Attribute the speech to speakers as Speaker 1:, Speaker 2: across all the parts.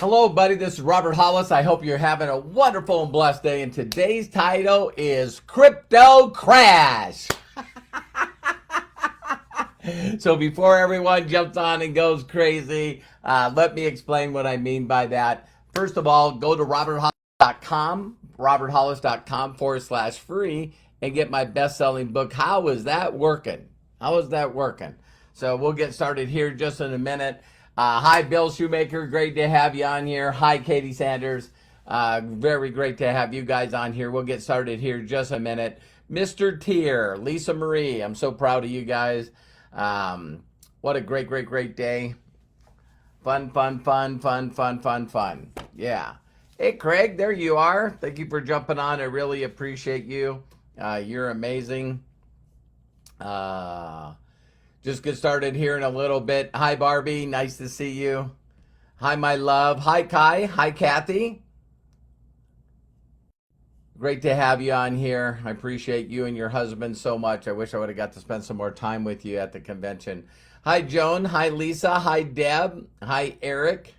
Speaker 1: Hello, buddy. This is Robert Hollis. I hope you're having a wonderful and blessed day. And today's title is Crypto Crash. So before everyone jumps on and goes crazy, let me explain what I mean by that. First of all, go to roberthollis.com, roberthollis.com/free, and get my best-selling book. How is that working? How is that working? So we'll get started here just in a minute. Hi, Bill Shoemaker. Great to have you on here. Hi, Katie Sanders. Very great to have you guys on here. We'll get started here just a minute. Mr. Tier, Lisa Marie, I'm so proud of you guys. What a great day. Fun. Yeah. Hey, Craig, there you are. Thank you for jumping on. I really appreciate you. You're amazing. Just get started here in a little bit. Hi, Barbie. Nice to see you. Hi, my love. Hi, Kai. Hi, Kathy. Great to have you on here. I appreciate you and your husband so much. I wish I would have got to spend some more time with you at the convention. Hi, Joan. Hi, Lisa. Hi, Deb. Hi, Eric.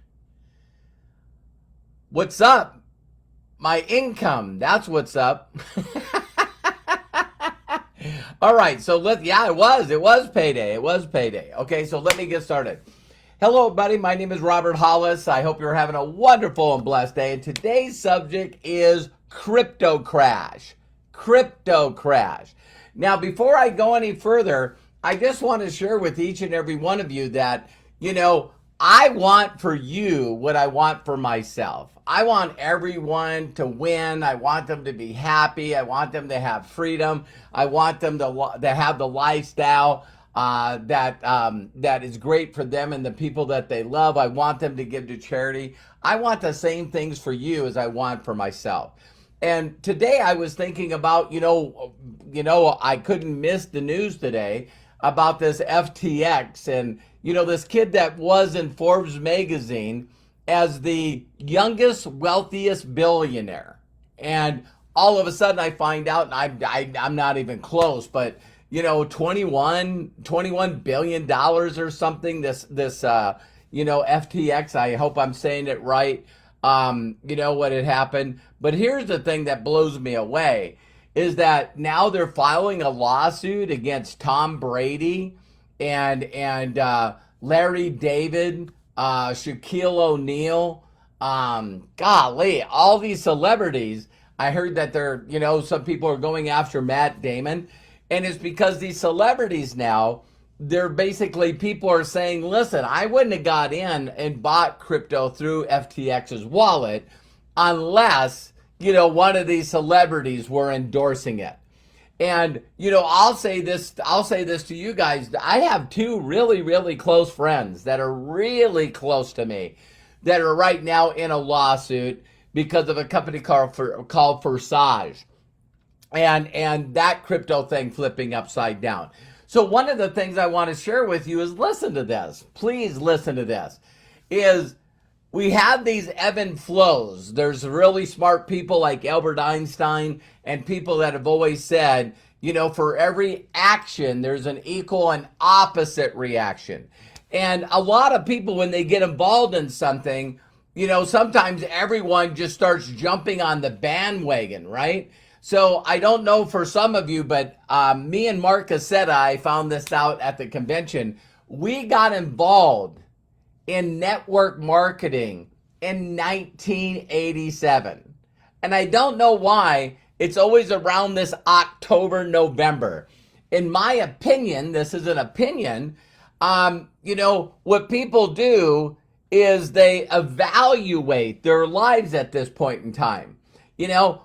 Speaker 1: What's up? My income. That's what's up. All right, so it was payday. It was payday. Okay, so let me get started. Hello, buddy. My name is Robert Hollis. I hope you're having a wonderful and blessed day. And today's subject is crypto crash. Crypto crash. Now, before I go any further, I just want to share with each and every one of you that, I want for you what I want for myself. I want everyone to win. I want them to be happy. I want them to have freedom. I want them to have the lifestyle that is great for them and the people that they love. I want them to give to charity. I want the same things for you as I want for myself. And today I was thinking about, I couldn't miss the news today about this FTX and, this kid that was in Forbes magazine as the youngest, wealthiest billionaire. And all of a sudden I find out, and I'm not even close, but, $21 billion or something, this FTX, I hope I'm saying it right, what had happened. But here's the thing that blows me away, is that now they're filing a lawsuit against Tom Brady and Larry David, Shaquille O'Neal, golly, all these celebrities. I heard that they're, some people are going after Matt Damon, and it's because these celebrities now, they're basically, people are saying, listen, I wouldn't have got in and bought crypto through FTX's wallet unless, one of these celebrities were endorsing it. And, I'll say this to you guys. I have two really close friends that are really close to me that are right now in a lawsuit because of a company called Forsage and that crypto thing flipping upside down. So one of the things I want to share with you is listen to this. Please listen to this. Is we have these ebb and flows. There's really smart people like Albert Einstein and people that have always said, for every action, there's an equal and opposite reaction. And a lot of people, when they get involved in something, sometimes everyone just starts jumping on the bandwagon, right? So I don't know for some of you, but me and Mark Cassetta, I found this out at the convention. We got involved in network marketing in 1987. And I don't know why it's always around this October, November. In my opinion, this is an opinion, what people do is they evaluate their lives at this point in time.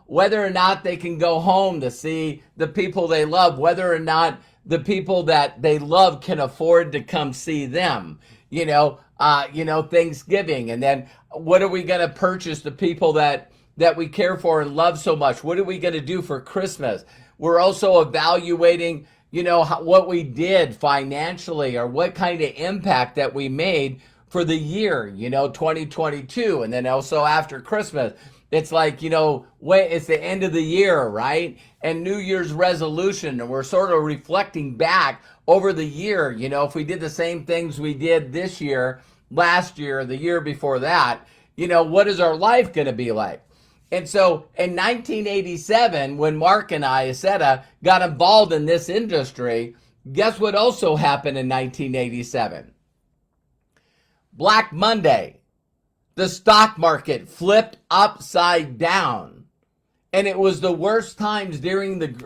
Speaker 1: Whether or not they can go home to see the people they love, whether or not the people that they love can afford to come see them, Thanksgiving. And then what are we going to purchase the people that we care for and love so much? What are we going to do for Christmas? We're also evaluating, what we did financially or what kind of impact that we made for the year, 2022. And then also after Christmas, it's like, it's the end of the year, right? And New Year's resolution. And we're sort of reflecting back over the year. If we did the same things we did this year, last year, the year before that, what is our life going to be like? And so in 1987, when Mark and I, etc., got involved in this industry, guess what also happened in 1987? Black Monday. The stock market flipped upside down. And it was the worst times the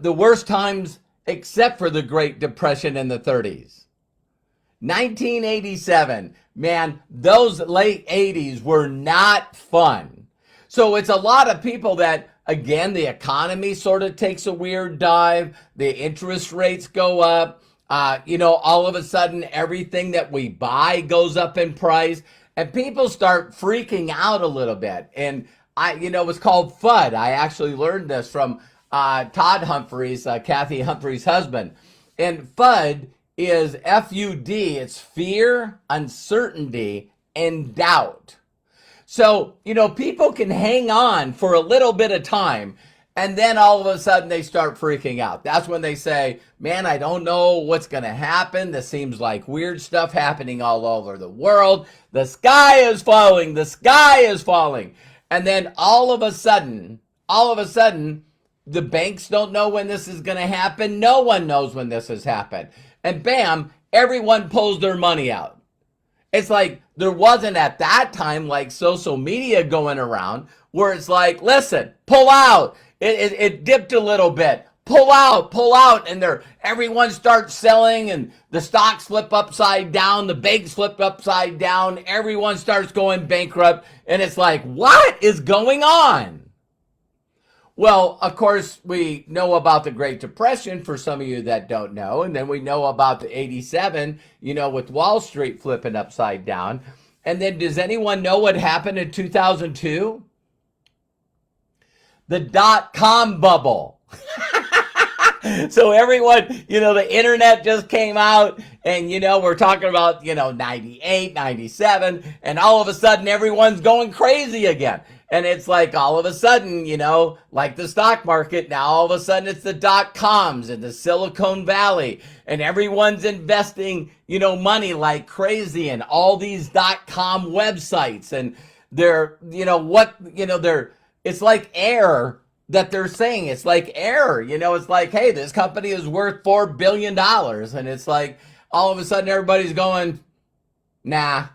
Speaker 1: worst times except for the Great Depression in the 30s. 1987, man, those late 80s were not fun. So it's a lot of people that, again, the economy sort of takes a weird dive. The interest rates go up. All of a sudden, everything that we buy goes up in price. And people start freaking out a little bit. And it's called FUD. I actually learned this from Todd Humphreys, Kathy Humphreys' husband. And FUD is F-U-D. It's fear, uncertainty, and doubt. So, people can hang on for a little bit of time, and then all of a sudden they start freaking out. That's when they say, man, I don't know what's going to happen. This seems like weird stuff happening all over the world. The sky is falling. The sky is falling. And then all of a sudden, the banks don't know when this is going to happen. No one knows when this has happened. And bam, everyone pulls their money out. It's like there wasn't at that time like social media going around where it's like, listen, pull out. It dipped a little bit. Pull out. And everyone starts selling and the stocks flip upside down. The banks flip upside down. Everyone starts going bankrupt. And it's like, what is going on? Well, of course, we know about the Great Depression for some of you that don't know. And then we know about the 87, with Wall Street flipping upside down. And then does anyone know what happened in 2002? The dot-com bubble. So everyone, the internet just came out and, we're talking about, 98, 97, and all of a sudden everyone's going crazy again. And it's like all of a sudden, like the stock market, now all of a sudden it's the dot-coms in the Silicon Valley, and everyone's investing, money like crazy in all these dot-com websites. And it's like air that they're saying. It's like air, it's like, hey, this company is worth $4 billion. And it's like all of a sudden everybody's going, nah,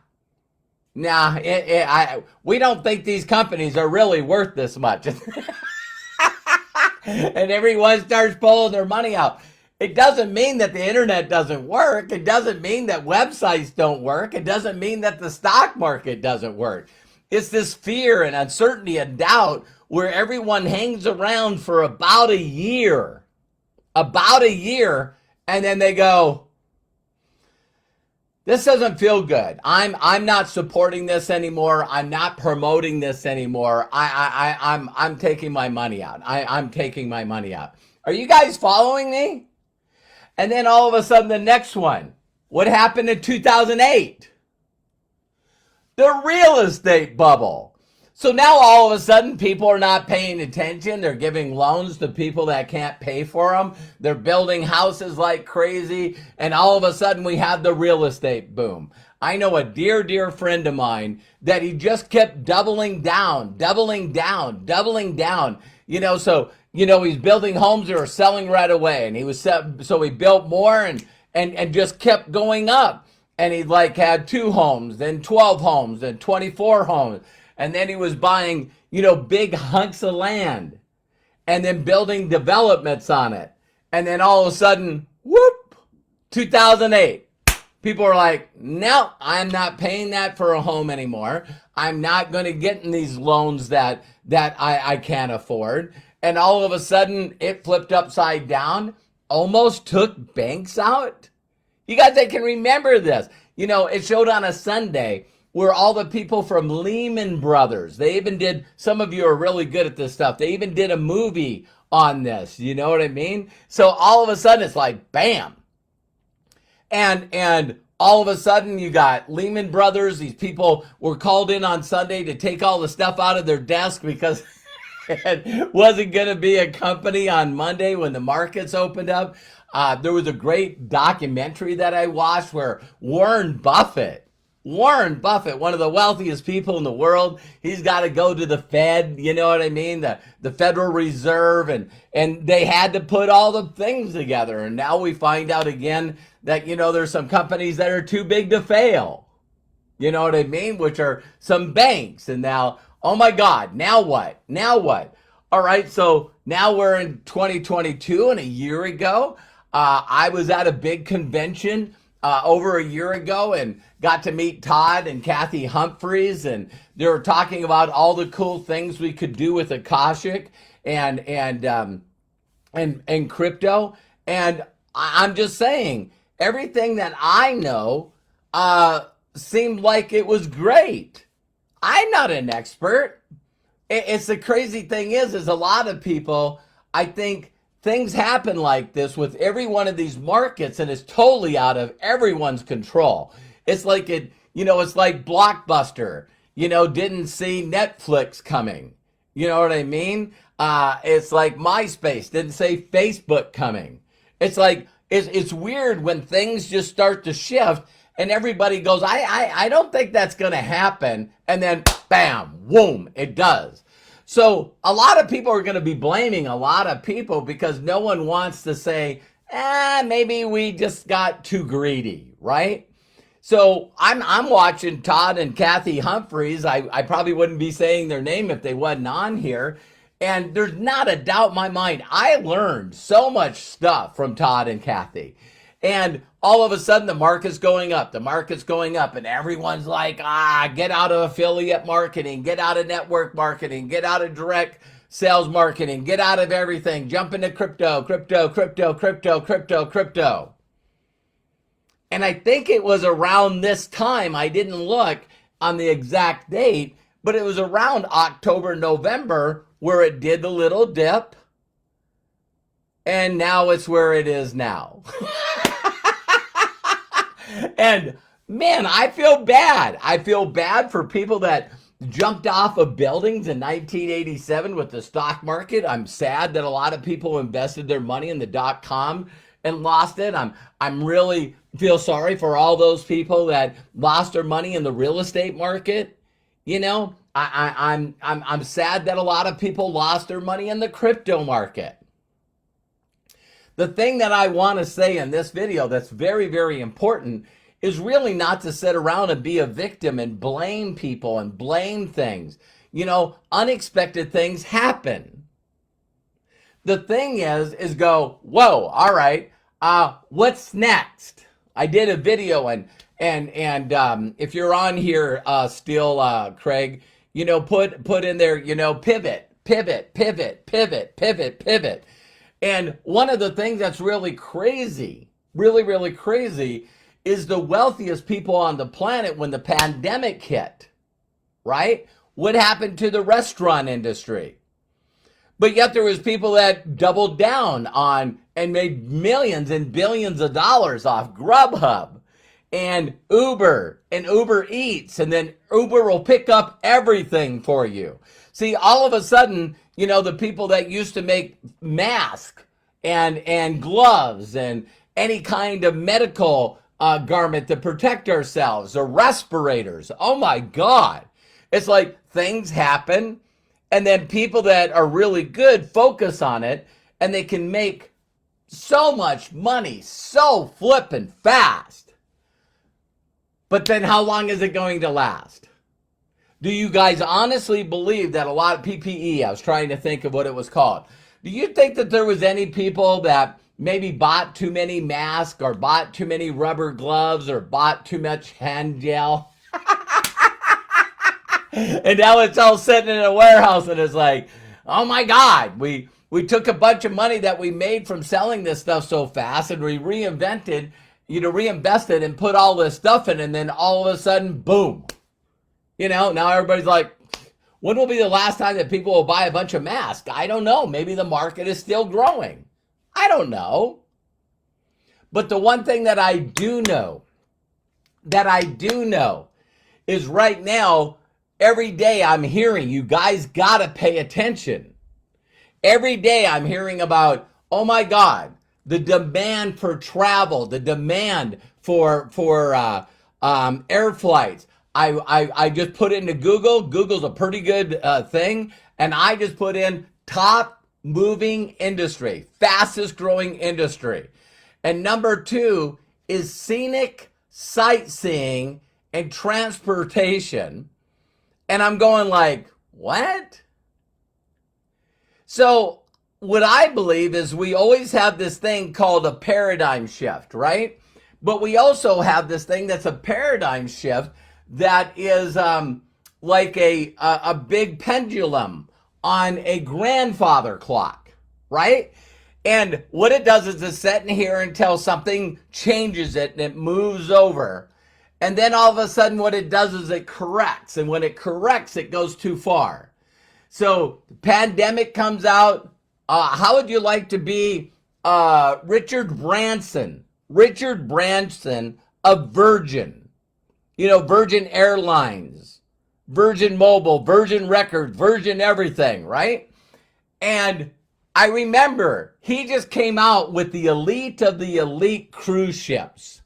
Speaker 1: we don't think these companies are really worth this much. And everyone starts pulling their money out. It doesn't mean that the internet doesn't work. It doesn't mean that websites don't work. It doesn't mean that the stock market doesn't work. It's this fear and uncertainty and doubt where everyone hangs around for about a year, and then they go, this doesn't feel good. I'm not supporting this anymore. I'm not promoting this anymore. I'm taking my money out. I'm taking my money out. Are you guys following me? And then all of a sudden the next one. What happened in 2008? The real estate bubble. So now all of a sudden people are not paying attention. They're giving loans to people that can't pay for them. They're building houses like crazy. And all of a sudden we have the real estate boom. I know a dear, dear friend of mine that he just kept doubling down. He's building homes that are selling right away. And so he built more and just kept going up. And he had 2 homes, then 12 homes, then 24 homes. And then he was buying, big hunks of land and then building developments on it. And then all of a sudden, 2008, people are like, no, I'm not paying that for a home anymore. I'm not going to get in these loans that I can't afford. And all of a sudden it flipped upside down, almost took banks out. You guys that can remember this, it showed on a Sunday where all the people from Lehman Brothers, they even did, some of you are really good at this stuff. They even did a movie on this. You know what I mean? So all of a sudden it's like, bam. And all of a sudden you got Lehman Brothers. These people were called in on Sunday to take all the stuff out of their desk because it wasn't going to be a company on Monday when the markets opened up. There was a great documentary that I watched where Warren Buffett Warren Buffett, one of the wealthiest people in the world, he's got to go to the Fed, you know what I mean? The Federal Reserve, and they had to put all the things together. And now we find out again that, there's some companies that are too big to fail. You know what I mean? Which are some banks. And now, oh my God, now what? Now what? All right, so now we're in 2022, and a year ago, I was at a big convention over a year ago and got to meet Todd and Kathy Humphreys, and they were talking about all the cool things we could do with Akashic and crypto. And I'm just saying, everything that I know seemed like it was great. I'm not an expert. It's the crazy thing is a lot of people, I think things happen like this with every one of these markets, and it's totally out of everyone's control. It's like it's like Blockbuster, didn't see Netflix coming. You know what I mean? It's like MySpace didn't say Facebook coming. It's like, it's weird when things just start to shift and everybody goes, I don't think that's going to happen. And then bam, boom, it does. So a lot of people are going to be blaming a lot of people because no one wants to say, maybe we just got too greedy, right? So I'm watching Todd and Kathy Humphreys. I probably wouldn't be saying their name if they wasn't on here. And there's not a doubt in my mind. I learned so much stuff from Todd and Kathy. And all of a sudden the market's going up, and everyone's like, get out of affiliate marketing, get out of network marketing, get out of direct sales marketing, get out of everything, jump into crypto. And I think it was around this time, I didn't look on the exact date, but it was around October, November, where it did the little dip. And now it's where it is now. And man, I feel bad. I feel bad for people that jumped off of buildings in 1987 with the stock market. I'm sad that a lot of people invested their money in the .com and lost it. I'm really feel sorry for all those people that lost their money in the real estate market. I'm sad that a lot of people lost their money in the crypto market. The thing that I want to say in this video that's very, very important is really not to sit around and be a victim and blame people and blame things. Unexpected things happen. The thing is go, whoa, all right, what's next? I did a video and if you're on here still, Craig, put in there, pivot. And one of the things that's really crazy, really, really crazy, is the wealthiest people on the planet when the pandemic hit, right? What happened to the restaurant industry? But yet there was people that doubled down on and made millions and billions of dollars off Grubhub and Uber Eats, and then Uber will pick up everything for you. See, all of a sudden, the people that used to make masks and gloves and any kind of medical garment to protect ourselves, or respirators. Oh my God. It's like things happen, and then people that are really good focus on it, and they can make so much money so flippin' fast. But then how long is it going to last? Do you guys honestly believe that a lot of PPE, I was trying to think of what it was called. Do you think that there was any people that maybe bought too many masks or bought too many rubber gloves or bought too much hand gel? And now it's all sitting in a warehouse and it's like, oh my God, we took a bunch of money that we made from selling this stuff so fast and we reinvested and put all this stuff in, and then all of a sudden, boom. Now everybody's like, when will be the last time that people will buy a bunch of masks? I don't know. Maybe the market is still growing. I don't know. But the one thing that I do know is right now, every day I'm hearing, you guys got to pay attention. Every day I'm hearing about, oh my God, the demand for travel, the demand for air flights. I just put into Google. Google's a pretty good thing. And I just put in top moving industry, fastest growing industry. And number 2 is scenic sightseeing and transportation. And I'm going like, what? So what I believe is we always have this thing called a paradigm shift, right? But we also have this thing that's a paradigm shift that is like a big pendulum on a grandfather clock, right? And what it does is it's set in here until something changes it and it moves over. And then all of a sudden what it does is it corrects. And when it corrects, it goes too far. So the pandemic comes out. How would you like to be Richard Branson? Richard Branson of Virgin. You know, Virgin Airlines, Virgin Mobile, Virgin Records, Virgin everything, right? And I remember he just came out with the elite of the elite cruise ships.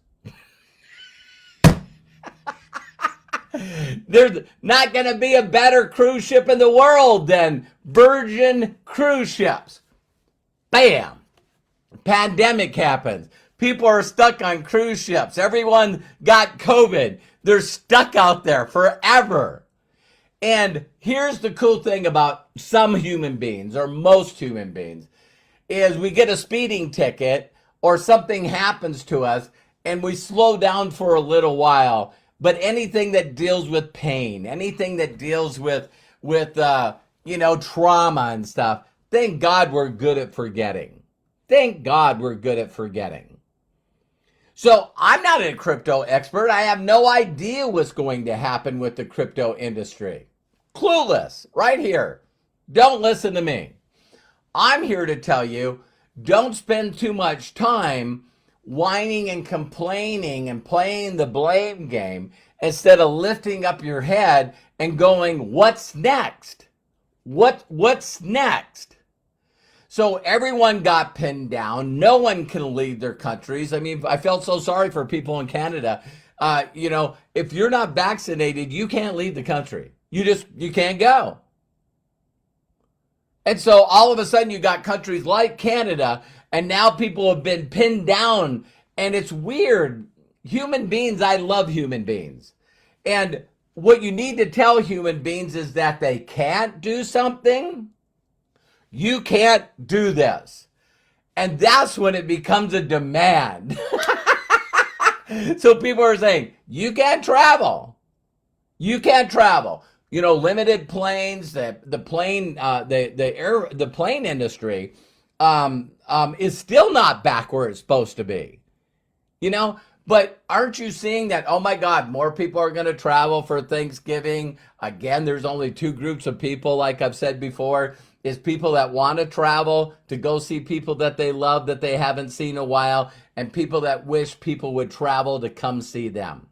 Speaker 1: There's not going to be a better cruise ship in the world than Virgin cruise ships. Bam! Pandemic happens. People are stuck on cruise ships. Everyone got COVID. They're stuck out there forever. And here's the cool thing about some human beings, or most human beings, is we get a speeding ticket or something happens to us and we slow down for a little while. But anything that deals with pain, anything that deals with trauma and stuff, thank God we're good at forgetting. Thank God we're good at forgetting. So I'm not a crypto expert. I have no idea what's going to happen with the crypto industry. Clueless, right here. Don't listen to me. I'm here to tell you, don't spend too much time whining and complaining and playing the blame game instead of lifting up your head and going, what's next? What's next? So everyone got pinned down. No one can leave their countries. I mean, I felt so sorry for people in Canada. If you're not vaccinated, you can't leave the country. You can't go. And so all of a sudden you got countries like Canada, and now people have been pinned down, and it's weird. Human beings, I love human beings. And what you need to tell human beings is that they can't do something. You can't do this. And that's when it becomes a demand. So people are saying, you can't travel. You can't travel. You know, limited planes, the plane industry is still not back where it's supposed to be. You know, but aren't you seeing that, oh my God, more people are going to travel for Thanksgiving? Again, there's only 2 groups of people, like I've said before, is people that want to travel to go see people that they love that they haven't seen in a while, and people that wish people would travel to come see them.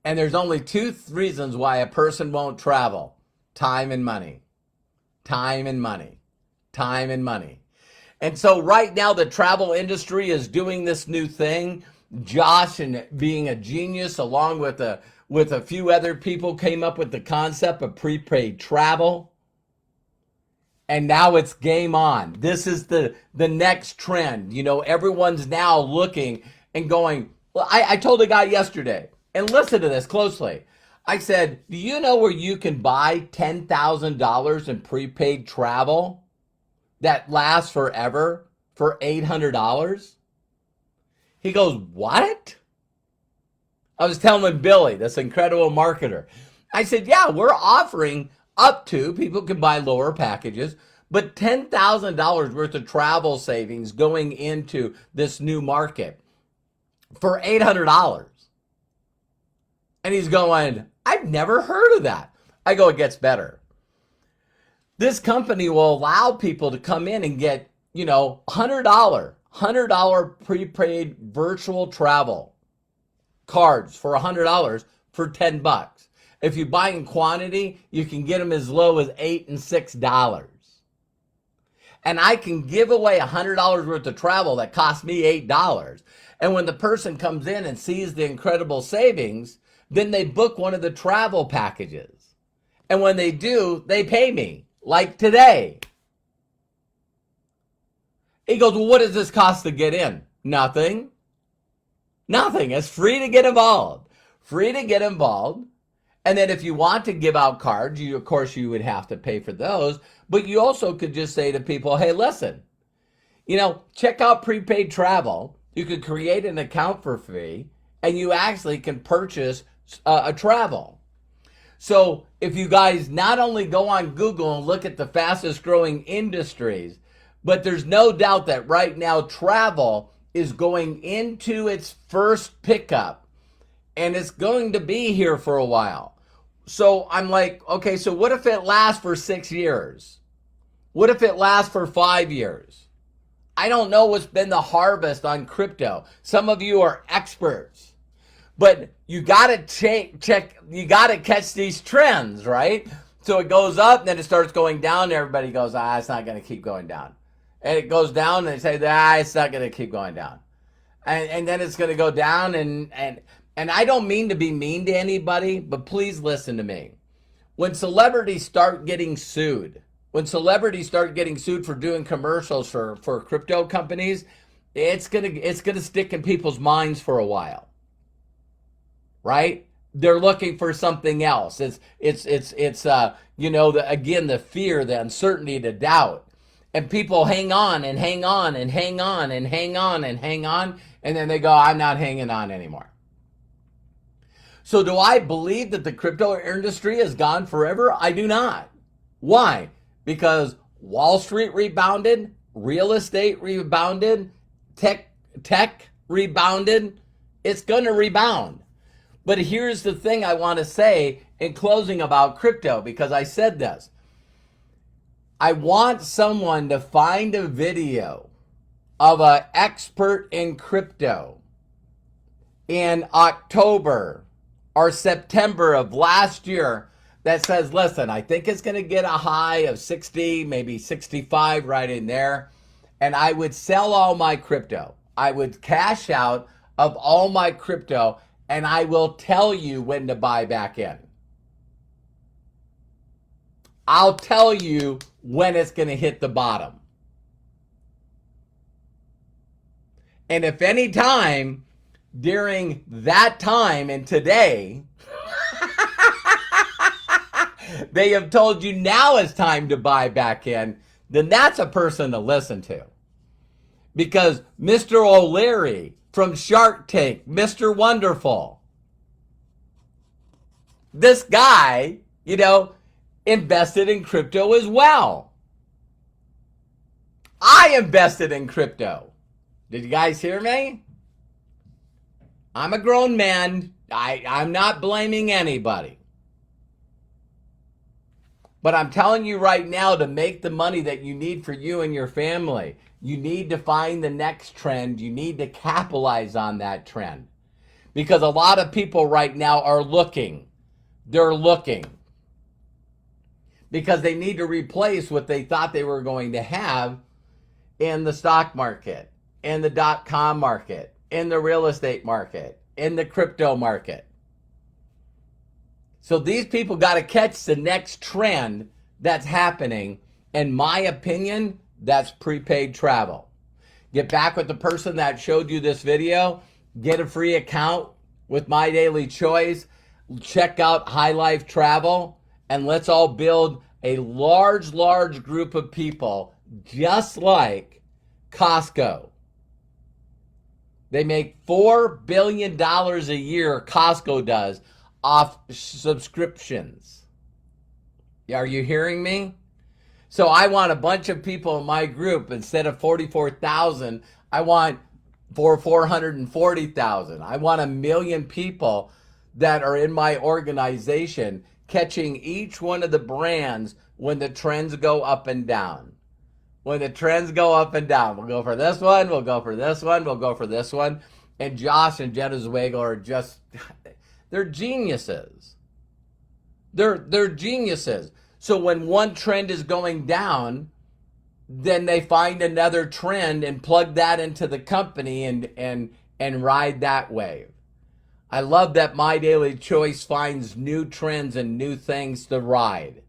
Speaker 1: And there's only 2 reasons why a person won't travel. Time and money. Time and money. Time and money. And so right now the travel industry is doing this new thing. Josh, and being a genius, along with a few other people, came up with the concept of prepaid travel. And now it's game on. This is the next trend. You know, everyone's now looking and going, well, I told a guy yesterday, and listen to this closely. I said, do you know where you can buy $10,000 in prepaid travel that lasts forever for $800? He goes, what? I was telling Billy, this incredible marketer. I said, yeah, we're offering up to, people can buy lower packages, but $10,000 worth of travel savings going into this new market for $800. And he's going, I've never heard of that. I go, it gets better. This company will allow people to come in and get, $100 prepaid virtual travel cards for $100 for $10. If you buy in quantity, you can get them as low as $8 and $6. And I can give away $100 worth of travel that cost me $8. And when the person comes in and sees the incredible savings, then they book one of the travel packages. And when they do, they pay me, like today. He goes, well, what does this cost to get in? Nothing. Nothing. It's free to get involved. Free to get involved. And then if you want to give out cards, of course, you would have to pay for those. But you also could just say to people, hey, listen, check out prepaid travel. You could create an account for free, and you actually can purchase a travel. So if you guys not only go on Google and look at the fastest growing industries, but there's no doubt that right now travel is going into its first pickup, and it's going to be here for a while. So I'm like, okay, so what if it lasts for 6 years? What if it lasts for 5 years? I don't know what's been the harvest on crypto. Some of you are experts, but you got to check, you got to catch these trends, right? So it goes up, and then it starts going down, and everybody goes, it's not going to keep going down. And it goes down, and they say, it's not going to keep going down. And then it's going to go down, and I don't mean to be mean to anybody, but please listen to me. When celebrities start getting sued, for doing commercials for crypto companies, it's gonna stick in people's minds for a while, right? They're looking for something else. It's the fear, the uncertainty, the doubt. And people hang on and hang on and hang on and hang on and hang on, and then they go, I'm not hanging on anymore. So do I believe that the crypto industry is gone forever? I do not. Why? Because Wall Street rebounded, real estate rebounded, tech rebounded. It's going to rebound. But here's the thing I want to say in closing about crypto, because I said this. I want someone to find a video of an expert in crypto in October or September of last year that says, listen, I think it's going to get a high of 60, maybe 65 right in there. And I would sell all my crypto. I would cash out of all my crypto, and I will tell you when to buy back in. I'll tell you when it's going to hit the bottom. And if any time during that time and today, they have told you now it's time to buy back in, then that's a person to listen to. Because Mr. O'Leary from Shark Tank, Mr. Wonderful, this guy, invested in crypto as well. I invested in crypto. Did you guys hear me? I'm a grown man. I'm not blaming anybody. But I'm telling you right now, to make the money that you need for you and your family, you need to find the next trend. You need to capitalize on that trend. Because a lot of people right now are looking. They're looking. Because they need to replace what they thought they were going to have in the stock market, in the .com market, in the real estate market, in the crypto market. So these people got to catch the next trend that's happening. In my opinion, that's prepaid travel. Get back with the person that showed you this video. Get a free account with My Daily Choice. Check out High Life Travel. And let's all build a large group of people just like Costco. They make $4 billion a year, Costco does, off subscriptions. Are you hearing me? So I want a bunch of people in my group. Instead of 44,000, I want 440,000. I want 1 million people that are in my organization, catching each one of the brands when the trends go up and down. When the trends go up and down, we'll go for this one, we'll go for this one, we'll go for this one. And Josh and Jenna Zweigel are just, they're geniuses. They're geniuses. So when one trend is going down, then they find another trend and plug that into the company and ride that wave. I love that My Daily Choice finds new trends and new things to ride.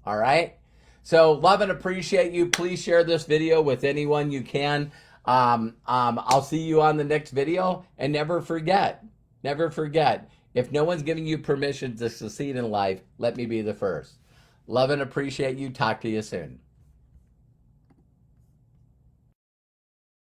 Speaker 1: All right? So love and appreciate you. Please share this video with anyone you can. I'll see you on the next video. And never forget, if no one's giving you permission to succeed in life, let me be the first. Love and appreciate you. Talk to you soon.